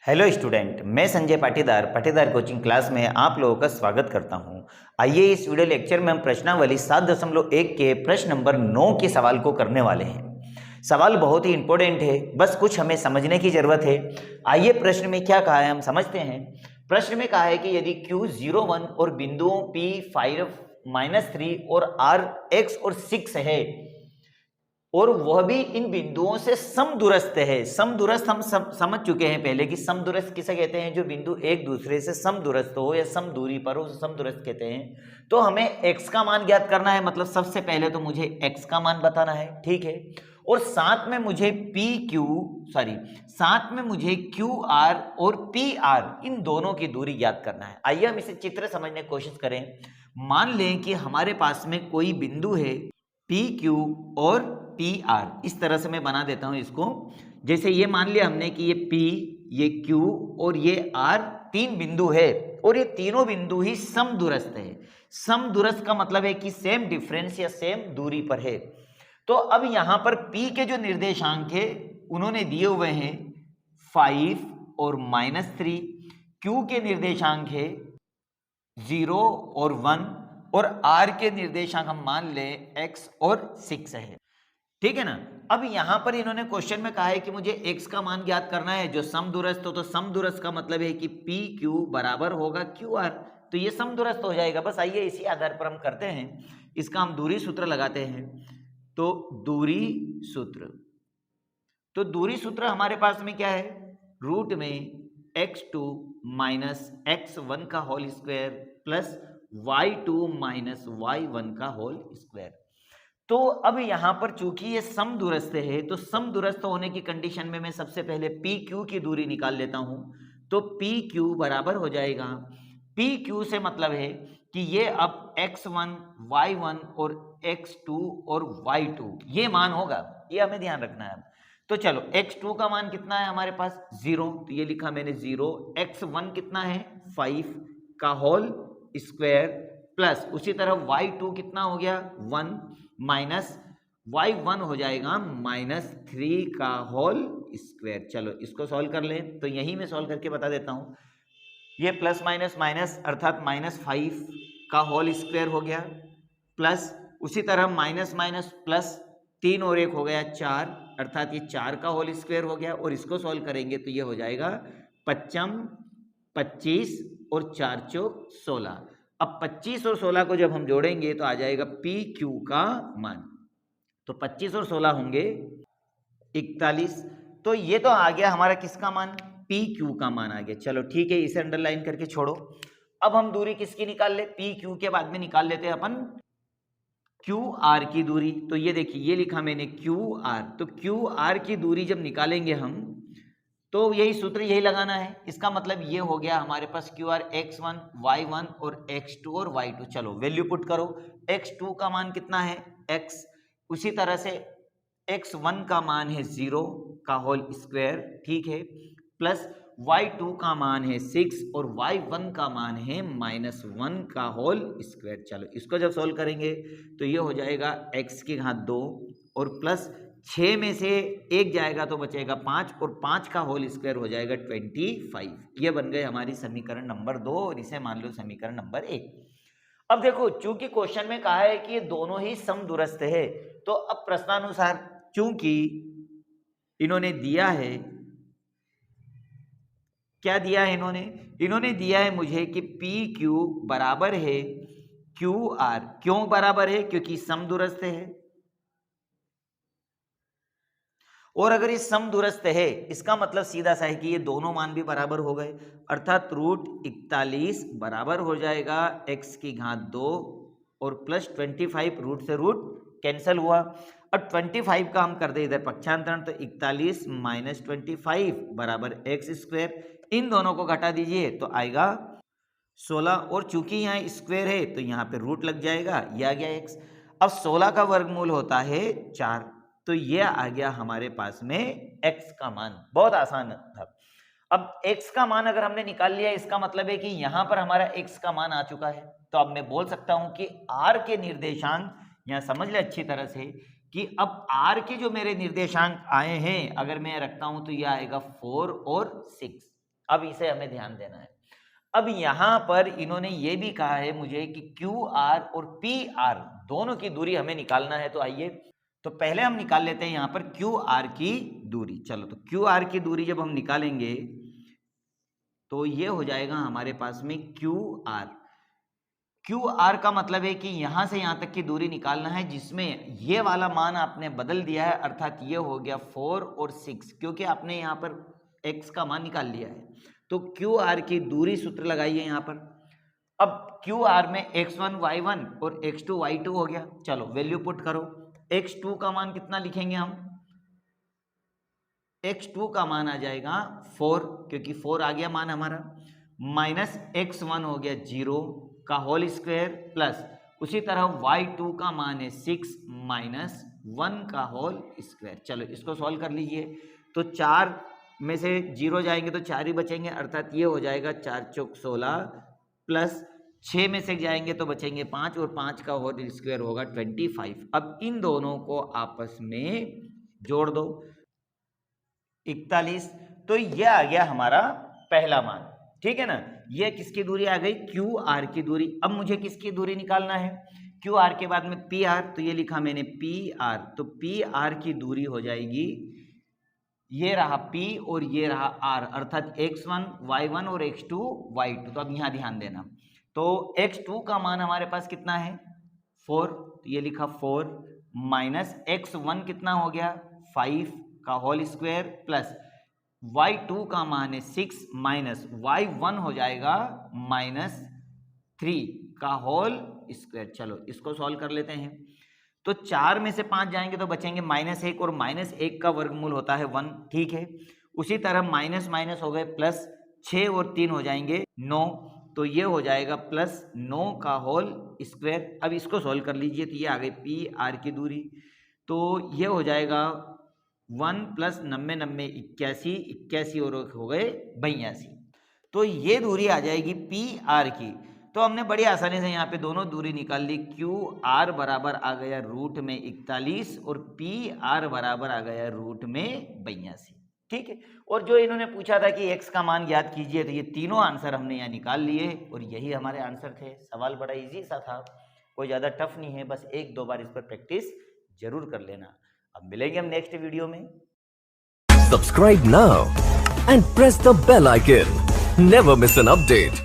Hello student, मैं Sanjay Patidar coaching class में आप लोगों का स्वागत करता हूं। आइए इस वीडियो लेक्चर में हम प्रश्नावली 7.1 के प्रश्न नंबर 9 के सवाल को करने वाले हैं। सवाल बहुत ही इंपॉर्टेंट है, बस कुछ हमें समझने की जरूरत है। आइए प्रश्न में क्या कहा है हम समझते हैं। प्रश्न में कहा है कि यदि Q 0 1 और बिंदुओं P 5 -3 और R x और 6 है और वह भी इन बिंदुओं से समदूरस्थ है। समदूरस्थ हम समझ चुके हैं पहले कि समदूरस्थ किसे कहते हैं, जो बिंदु एक दूसरे से समदूरस्थ हो या सम दूरी पर हो, समदूरस्थ कहते हैं। तो हमें x का मान ज्ञात करना है, मतलब सबसे पहले तो मुझे x का मान बताना है, ठीक है। और साथ में मुझे क्यू आर और पी आर इन दोनों की दूरी ज्ञात करना है। आइए हम इसे चित्र समझने की कोशिश करें। मान लें कि हमारे पास में कोई बिंदु है पी क्यू और पी आर, इस तरह से मैं बना देता हूं इसको। जैसे ये मान लिया हमने कि ये पी, ये क्यू और ये आर तीन बिंदु है और ये तीनों बिंदु ही समदूरस्थ है। समदूरस्थ का मतलब है कि सेम डिफरेंस या सेम दूरी पर है। तो अब यहां पर पी के जो निर्देशांक है उन्होंने दिए हुए हैं 5 और -3, क्यू के निर्देशांक है 0 और 1 और आर के निर्देशांक हम मान लें x और 6 है, ठीक है ना। अब यहां पर इन्होंने क्वेश्चन में कहा है कि मुझे x का मान ज्ञात करना है जो समदूरस्थ हो। तो समदूरस्थ का मतलब है कि पी क्यू बराबर होगा क्यू आर, तो ये समदूरस्थ हो जाएगा। बस आइए इसी आधार पर हम करते हैं, इसका हम दूरी सूत्र लगाते हैं। तो दूरी सूत्र हमारे पास में क्या है, रूट में x2 - x1 का whole square plus y2 - y1 का होल स्क्वायर। तो अब यहां पर चूंकि ये समदूरस्थ है, तो समदूरस्थ होने की कंडीशन में मैं सबसे पहले पी क्यू की दूरी निकाल लेता हूं। तो पी क्यू बराबर हो जाएगा, पी क्यू से मतलब है कि ये अब x1 y1 और x2 और y2 ये मान होगा, ये हमें ध्यान रखना है। तो चलो x2 का मान कितना है हमारे पास 0, तो ये लिखा मैंने 0। x1 कितना है 5 का होल स्क्वायर प्लस उसी तरह y2 कितना हो गया 1 माइनस y1 हो जाएगा -3 का होल स्क्वायर। चलो इसको सॉल्व कर लें, तो यही मैं सॉल्व करके बता देता हूं। ये प्लस माइनस माइनस अर्थात -5 का होल स्क्वायर हो गया प्लस उसी तरह माइनस माइनस प्लस 3 और 1 हो गया 4, अर्थात ये 4 का होल स्क्वायर हो गया। और इसको सॉल्व करेंगे तो ये हो जाएगा 55 25 और 4 चौक 16। अब 25 और 16 को जब हम जोड़ेंगे तो आ जाएगा पी क्यू का मान, तो 25 और 16 होंगे 41। तो ये तो आ गया हमारा किसका मान, पी क्यू का मान आ गया। चलो ठीक है, इसे अंडरलाइन करके छोड़ो। अब हम दूरी किसकी निकाल ले, पी क्यू के बाद में निकाल लेते हैं अपन क्यू आर की दूरी। तो ये देखिए ये लिखा मैंने क्यू आर, तो क्यू आर की दूरी जब निकालेंगे हम तो यही सूत्र यही लगाना है। इसका मतलब ये हो गया हमारे पास क्यू आर x1 y1 और x2 और y2। चलो वैल्यू पुट करो, x2 का मान कितना है x, उसी तरह से x1 का मान है 0 का होल स्क्वायर, ठीक है, प्लस y2 का मान है 6 और y1 का मान है -1 का होल स्क्वायर। चलो इसको जब सॉल्व करेंगे तो ये हो जाएगा x की घात 2 और प्लस 6 में से 1 जाएगा तो बचेगा 5 और 5 का होल स्क्वायर हो जाएगा 25। ये बन गए हमारी समीकरण नंबर 2 और इसे मान लो समीकरण नंबर 1। अब देखो चूंकि क्वेश्चन में कहा है कि ये दोनों ही समदूरस्थ है, तो अब प्रश्नानुसार चूंकि इन्होंने दिया है, क्या दिया है इन्होंने दिया है मुझे कि पी क्यू बराबर है क्यू आर। क्यों बराबर है, क्योंकि समदूरस्थ है। और अगर ये समदूरस्थ है इसका मतलब सीधा सा है कि ये दोनों मान भी बराबर हो गए, अर्थात √41 बराबर हो जाएगा x की घात 2 और प्लस 25, रूट से रूट कैंसिल हुआ। और 25 का हम कर दे इधर पक्षांतरण, तो 41 - 25 बराबर x²। इन दोनों को घटा दीजिए तो आएगा 16, और चूंकि यहाँ स्क्वायर है तो यहाँ पे रूट लग जाएगा, ये आ गया x। अब 16 का वर्गमूल होता है 4, तो ये आ गया हमारे पास में x का मान। बहुत आसान था। अब x का मान अगर हमने निकाल लिया, इसका मतलब है कि यहां पर हमारा x का मान आ चुका है। तो अब मैं बोल सकता हूं कि r के निर्देशांक, यहां समझ ले अच्छी तरह से कि अब r के जो मेरे निर्देशांक आए हैं अगर मैं रखता हूं तो ये आएगा 4 और 6। अब इसे हमें ध्यान देना है। अब यहां पर इन्होंने ये भी कहा है मुझे कि क्यू आर और पी आर दोनों की दूरी हमें निकालना है। तो आइए, तो पहले हम निकाल लेते हैं यहां पर क्यू आर की दूरी। चलो, तो क्यू आर की दूरी जब हम निकालेंगे तो ये हो जाएगा हमारे पास में क्यू आर। क्यू आर का मतलब है कि यहां से यहां तक की दूरी निकालना है, जिसमें ये वाला मान आपने बदल दिया है, अर्थात ये हो गया 4 और 6, क्योंकि आपने यहां पर x का मान निकाल लिया है। तो क्यू आर की दूरी सूत्र लगाइए यहां पर। अब क्यू आर में x1 y1 और x2 y2 हो गया। चलो वैल्यू पुट करो। x2 का मान कितना लिखेंगे हम? x2 का मान आ जाएगा 4, क्योंकि 4 आ गया मान हमारा, माइनस x1 हो गया 0 का होल स्क्वायर, प्लस उसी तरह y2 का मान है 6 माइनस 1 का होल स्क्वायर। चलो इसको सॉल्व कर लीजिए। तो 4 में से 0 जाएंगे तो 4 ही बचेंगे, अर्थात ये हो जाएगा 4 चौक 16, प्लस 6 में से जाएंगे तो बचेंगे 5, और 5 का होल स्क्वायर होगा 25। अब इन दोनों को आपस में जोड़ दो, 41। तो ये आ गया हमारा पहला मान, ठीक है ना। ये किसकी दूरी आ गई? क्यू आर की दूरी। अब मुझे किसकी दूरी निकालना है? क्यू आर के बाद में पी आर, तो ये लिखा मैंने पी आर। तो पी आर की दूरी हो जाएगी, ये रहा P और ये रहा R, अर्थात x1 y1 और x2 y2। तो अब यहाँ ध्यान देना, तो x2 का मान हमारे पास कितना है? 4, तो ये लिखा 4 माइनस x1 कितना हो गया? 5 का होल स्क्वायर, प्लस y2 का मान है 6 माइनस y1 हो जाएगा -3 का होल स्क्वायर। चलो इसको सॉल्व कर लेते हैं। तो 4 में से 5 जाएंगे तो बचेंगे -1, और -1 का वर्गमूल होता है 1, ठीक है। उसी तरह माइनस माइनस हो गए, प्लस 6 और 3 हो जाएंगे 9, तो ये हो जाएगा +9 का होल स्क्वायर। अब इसको सॉल्व कर लीजिए, तो ये आ गई पी आर की दूरी। तो ये हो जाएगा 1 + 90 90 81, 81 और हो गए 82। तो ये दूरी आ जाएगी पी आर की। तो हमने बड़ी आसानी से यहाँ पे दोनों दूरी निकाल ली। क्यू आर बराबर आ गया रूट में 41 और पी आर बराबर आ गया रूट में 82, ठीक है। और जो इन्होंने पूछा था कि x का मान ज्ञात कीजिए, तो ये तीनों आंसर हमने यहाँ निकाल लिए और यही हमारे आंसर थे। सवाल बड़ा इजी सा था, कोई ज़्यादा टफ नहीं है, बस 1-2 बार इस पर प्रैक्टिस जरूर कर लेना। अब मिलेंगे हम नेक्स्ट वीडियो में। Subscribe now and press the bell icon. Never miss an update.